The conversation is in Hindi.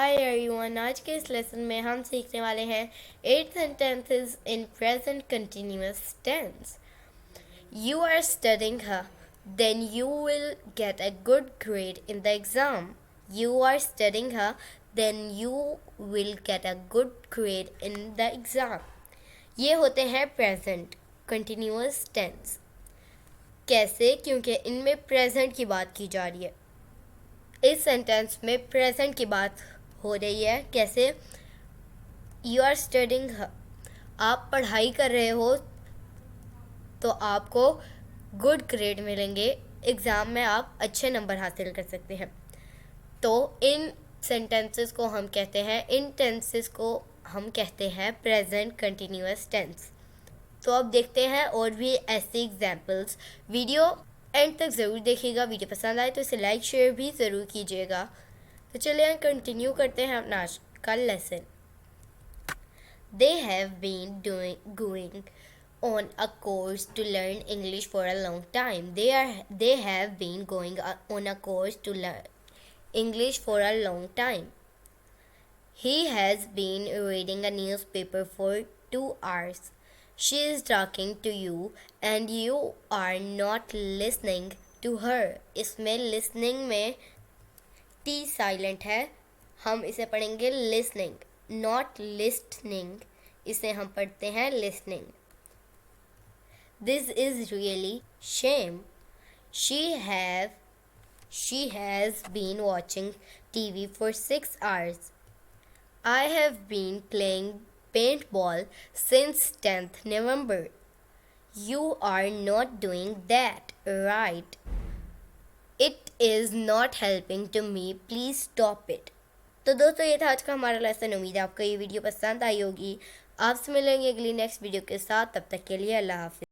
हाय एवरीवन, आज के इस लेसन में हम सीखने वाले हैं 8 sentences in present continuous tense. You are studying her, then you will get a good grade in the exam. You are studying her, then you will get a good grade in the exam. ये होते हैं present continuous tense. कैसे? क्योंकि इनमें present की बात की जा रही है. इस सेंटेंस में प्रेजेंट की बात हो रही है. कैसे? यू आर स्टडिंग, आप पढ़ाई कर रहे हो तो आपको गुड ग्रेड मिलेंगे, एग्ज़ाम में आप अच्छे नंबर हासिल कर सकते हैं. तो इन सेंटेंसेस को हम कहते हैं, इन टेंसेस को हम कहते हैं प्रेजेंट कंटिन्यूअस टेंस. तो अब देखते हैं और भी ऐसे एग्जाम्पल्स. वीडियो एंड तक ज़रूर देखिएगा. वीडियो पसंद आए तो इसे लाइक शेयर भी ज़रूर कीजिएगा. तो चलिए कंटिन्यू करते हैं अपना आज का lesson. They have been going on a course to learn English for a long time. They have been going on a course to learn English for a long time. He has been reading a newspaper for 2 hours. She is talking to you and you are not listening to her. इसमें listening में T silent है, हम इसे पढ़ेंगे listening, not listening. इसे हम पढ़ते हैं listening. This is really shame. She has been watching TV for 6 hours. I have been playing paintball since 10th November. You are not doing that, right? It is not helping to me. Please stop it. तो दोस्तों, ये था आज का हमारा लेसन. उम्मीद है आपको ये वीडियो पसंद आई होगी. आपसे मिलेंगे अगली नेक्स्ट वीडियो के साथ. तब तक के लिए अल्लाह हाफिज़.